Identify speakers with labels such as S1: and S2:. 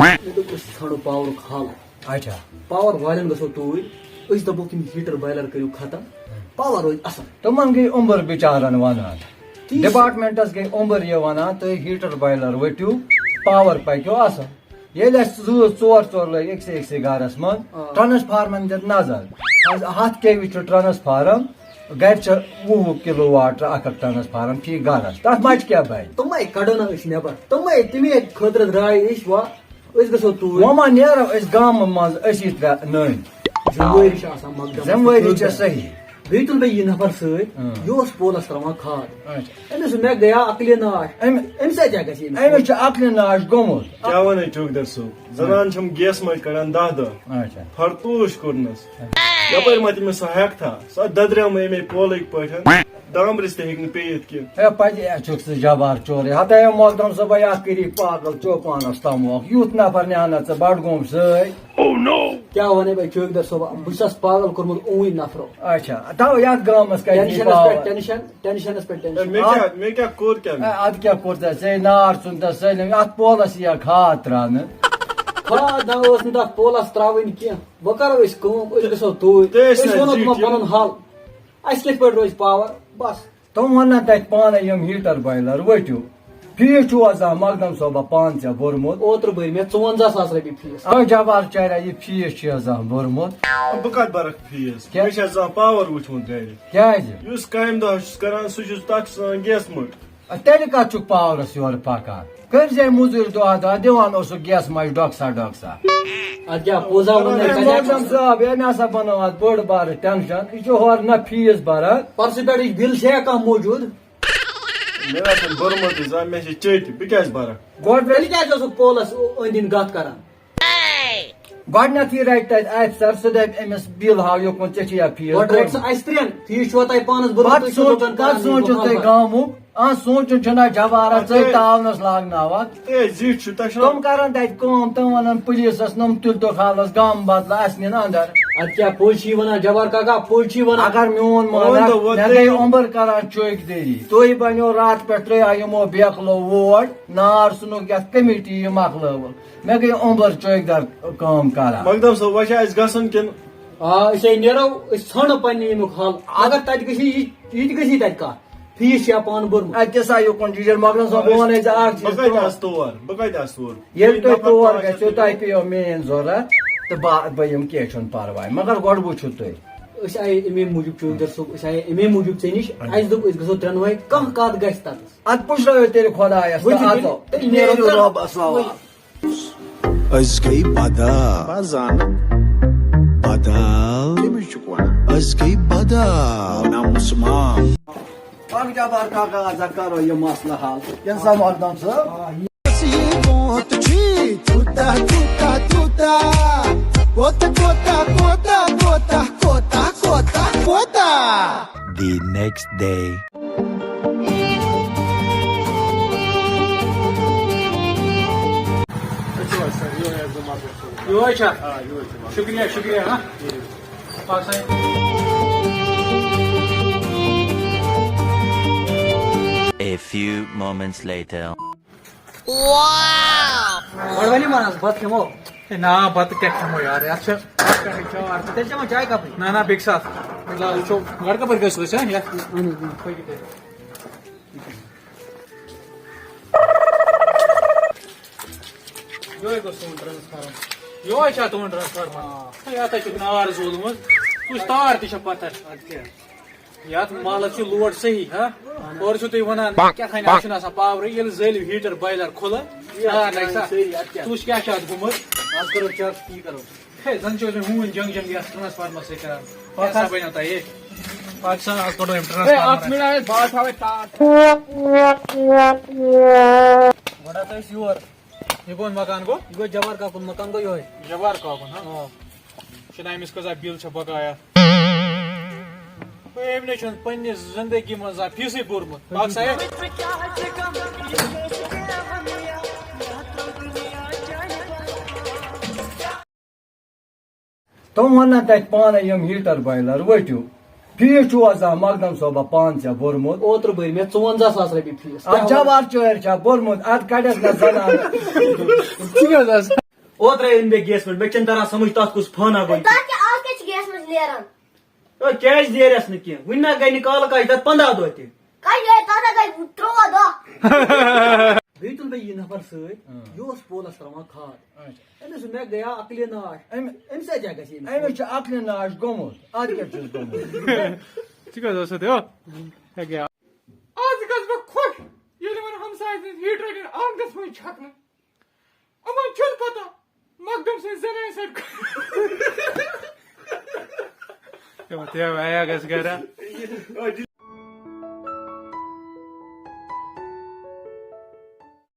S1: ژھانڈو power حال
S2: اچھا
S1: power والٮ۪ن گژھو توٗرۍ أسۍ دَپوکھ یِم ہیٖٹر بایلر کٔرِو ختم پاور روزِ اصل
S2: تمن گٔے عمر بِچارن ونان ڈپارٹمنٹس گٔے عمر یہِ ونان تُہۍ ہیٖٹر بایلر ؤٹِو پاور پکیو اصل ییٚلہِ اَسہِ 2-4 لٔگۍ أکسٕے گرس منٛز ٹرانسفارمن دِتھ نظر 100 kV چھُ ٹرانسفارم گرِ چھِ 20 کلوٗ واٹ 1 ٹرانسفارم فی گرس تتھ مچہِ کیٛاہ بنہِ
S1: تِمے کڑو نا أسۍ نٮ۪بر تَمے خٲطرٕ درٛاے أسۍ أسۍ گژھو توٗرۍ
S2: وۄنۍ ما نیرو أسۍ گامہٕ منٛز أسی ترٛےٚ نٔنۍ
S1: ذِموٲری چھِ آسان مقدم
S2: ذِموٲری چھےٚ صحیح
S1: بیٚیہِ تُل مےٚ یہِ نفر سۭتۍ یہِ اوس پولس تراوان کھاد أمِس مےٚ گٔیا عقلہِ ناش أمِس سۭتۍ کیٛاہ گژھِ
S2: أمِس چھُ عقلہِ ناش گوٚمُت
S3: کیٛاہ ونے چوکدر صٲب زنان چھم گیس منٛز کڑان 10 دۄہ
S2: اچھا
S3: فرتوش کوٚرنس یپٲرۍ ما تٔمِس سۄ ہٮ۪کتھا سۄ ددریٛاو امی پولٕکۍ پٲٹھۍ دامرِس تہِ ہیٚکہِ نہٕ پیٚیِتھ کینٛہہ
S2: ہے پتہٕ چھُکھ ژٕ جبار چورے ہتا ہے مقدم صٲبے اتھ کٔری پاگل چوپانس تموکھ یُتھ نفر نِہانا ژٕ بڈگوم سۭتۍ
S1: کیٛاہ ونے بہٕ چوکدر صٲبا بہٕ چھُسس پاگل کوٚرمُت اوٗنۍ نفرو
S2: اچھا تَوے یتھ گامس
S1: ٹینشنس پٮ۪ٹھ ٹینشن
S3: مےٚ کیٛاہ کوٚر کیٛاہ
S2: ادٕ کیٛاہ کوٚر ژےٚ ژےٚ نار ژھُنتس سٲلِم اتھ پولس یِیا کھاد تراونہٕ
S1: کھاد نہ ٲس نہٕ تتھ پولس تراوٕنۍ کینٛہہ وۄنۍ کرو أسۍ کٲم أسۍ گژھو توٗرۍ أسۍ ونو تِمن پنُن حل اسہِ کِتھ پٲٹھۍ روزِ پاور بس
S2: تِم ونن تتہِ پانے یِم ہیٖٹر بایلر ؤٹِو فیٖس چھُ آسان مقدم صٲبا پانہٕ ژےٚ بوٚرمُت
S1: اوترٕ بٔرۍ مےٚ 54,000 رۄپیہِ فیٖس
S2: اَوے جبار چاریا یہِ فیٖس چھُ آسان بوٚرمُت
S3: بہٕ کتھ برکھ فیٖس مےٚ چھِ آسان پاور وٕچھمُت گرِ
S2: کیٛازِ
S3: یُس کامہِ دۄہ چھُس کران سُہ چھُس تتھ چھُ آسان گیس مٔٹ
S2: تیٚلہِ کتھ چھُکھ پاورس یورٕ پکان کٔرزے موٚزوٗرۍ دۄہ دِوان اوسُکھ گیس مچہِ ڈۄکسا
S1: ادٕ کیٛاہ پوٚزا ووٚن
S2: مقدم صٲب ہے مےٚ ہسا بنٲو اتھ بٔڑ بارٕ ٹینشن یہِ چھُ ہورٕ نہ فیٖس بران
S1: پرسہٕ پٮ۪ٹھ یہِ بِل چھےٚ کانٛہہ موٗجوٗد
S3: مےٚ آسان بوٚرمُتٕے زن مےٚ چھِ چیٚٹۍ بہٕ کیٛازِ برکھ
S2: گۄڈٕ
S1: تیٚلہِ کیٛازِ اوسُکھ پولس أنٛدۍ أنٛدۍ گتھ کران
S2: گۄڈٕنیتھٕے رٹہِ تتہِ افسر سُہ دپہِ أمِس بِل ہاو یوکُن ژےٚ چھُیا فیٖس
S1: گۄڈٕ رٹہِ سُہ اَسہِ ترٛٮ۪ن فیٖس چھُوا تۄہہِ پانس
S2: پتہٕ سوٗنچِو تُہۍ گامُک سوٗنچُن چھُنہ جبارا ژٕ تاونس لاگناوان
S3: اے زِٹھ چھُ تۄہہِ چھُ
S2: تِم کرن تتہِ کٲم تِم ونن پُلیٖسس نۄم تُلتو کھالس گامہٕ بدلہٕ اسہِ نِن اندر
S1: ادٕ کیٛاہ پوٚز چھِ ونان جبار کاکا پوٚز چھِ ونان
S2: اگر میون مانکھ مےٚ گٔے عمر کران چوکدٔری تُہۍ بنیو راتہٕ پٮ۪ٹھ ترٛٲیو یِمو بیکلو ووٹ نار ژھُنُکھ یتھ کمیٹی یہِ مۄکلٲوٕکھ مےٚ گٔے عمر چوکدر کٲم کران
S3: مقدم صٲب وۄنۍ چھا اَسہِ گژھُن کِنہٕ
S1: أسۍ نیرو أسۍ ژھانڈو پننہِ ییٚمیُک حل اگر تتہِ گژھی یہِ تہِ گژھی تتہِ کتھ فیٖس چھا پانہٕ بوٚرمُت
S2: اتہِ سا یوکُن ڈیٖزل مۄکلن صٲب بہٕ ونَے ژےٚ اکھ
S3: بہٕ کتہِ آسہٕ تور بہٕ کتہِ آسہٕ تور
S2: ییٚلہِ تُہۍ تور گژھِو تۄہہِ پیٚیو میٲنۍ ضروٗرت تہٕ بہٕ یِمہٕ کینٛہہ چھُنہٕ پرواے مگر گۄڈٕ وٕچھِو تُہۍ
S1: أسۍ آیے اَمے موٗجوٗب چوکدر صٲب أسۍ آیے اَمے موٗجوٗب ژےٚ نِش اَسہِ دوٚپ أسۍ گژھو ترٛٮ۪نوَے کانٛہہ کتھ گژھِ تتس
S2: اتھ پُشرٲیِو تیٚلہِ خۄدایس
S1: تیٚلہِ نیرو
S2: رۄبس حوالہٕ
S4: أسۍ گٔے بدل أسۍ گٔے بدل نامسمان
S2: پک جبار کاکا ژٕ کرو یہِ مسلہٕ حل کیٛاہ سا مقدم صٲب
S4: ponto de tuta, tuta, tuta. Cota, cota, cota, cota, cota, cota, cota.
S5: The next day.
S6: یہوے چھا شکریہ شکریہ ہاں پاک
S5: A few moments later.
S1: گۄڈٕ مانس بتہٕ کھٮ۪مو
S6: نا بتہٕ کیٛاہ کھٮ۪مو یار یتھ چھِ
S1: تیٚلہِ چٮ۪مو چاے کپٕے
S6: نہ بیٚکہِ ساتہٕ وٕچھو گۄڈٕ کپٲرۍ گژھو أسۍ ہاں یتھ یہوے گوٚو سون ٹرانسفارم یہوے چھا تُہُنٛد ٹرانسفارمر یتھ چھُکھ نار زولمُت کُس تار تہِ چھِ پتھر یتھ مالس چھُ لوڈ صحیح ہاں اورٕ چھِو تُہۍ ونان کیٛاہ تھانۍ اتھ چھُنہٕ آسان پاورٕے ییٚلہِ زٲلِو ہیٖٹر بایلر کھُلہٕ تُہۍ کیٛاہ چھُ اتھ گوٚمُت
S1: آز کرو چیک تی کرو
S6: ہے زن چھِ أسۍ ہوٗنۍ جنگ جنگ یتھ ٹرانسفارمر سۭتۍ کران کیٛاہ بنیو تۄہہِ پاکستان آز کڑو یِم ٹرانسفارمر
S1: گۄڈٕ ہسا ٲسۍ یور
S6: یہِ کون مکان گوٚو
S1: یہِ گوٚو جبار کاکُن مکان گوٚو یِہوے
S6: جبار کاکُن ہاں چھُنہ أمِس کۭژاہ بِل چھِ بقایا أمۍ نے چھُنہٕ پننہِ زندگی منٛز زانٛہہ فیٖسٕے بوٚرمُت باق صاحب
S2: تِم ونن تتہِ پانے یِم ہیٖٹر بایلر ؤٹِو فیٖس چھُ آسان مقدم صٲبا پانہٕ ژےٚ بوٚرمُت
S1: اوترٕ بٔرۍ مےٚ 54,000 رۄپیہِ فیٖس
S2: اتھ جبار چٲرۍ چھا بوٚرمُت اتھ کڑٮ۪س نہ زنان
S1: اوترے ان بے گیس میں چن تران سمجھ تات کس فانا گئی
S7: تاکہ آج کے گیس میں نیران
S1: کیاز نیرس نا کی ون گئی نکال کاج تک 15 دہ تہ
S7: کئی گئی تاکہ گئی 3 دہ
S1: بیٚیہِ تُل مےٚ یہِ نفر سۭتۍ یہِ اوس پولس تراوان کھاد أمِس مےٚ گٔیا عقلہِ ناش أمِس کیٛاہ گژھِ
S2: أمِس چھُ عقلہِ ناش گوٚمُت اَدٕ کیٛاہ چھُس گوٚمُت
S6: ژٕ کیٛاہ اوسُتھ یو گیا آز گژھٕ بہٕ خۄش ییٚلہِ وۄنۍ ہمساے سٕنٛدۍ ہیٖٹر نِن آنٛگنس منٛز چھکنہٕ یِمن چھُنہٕ پتہ مقدم سٕنٛزِ زنانہِ سۭتۍ تِمن تہِ آیا گژھِ گرا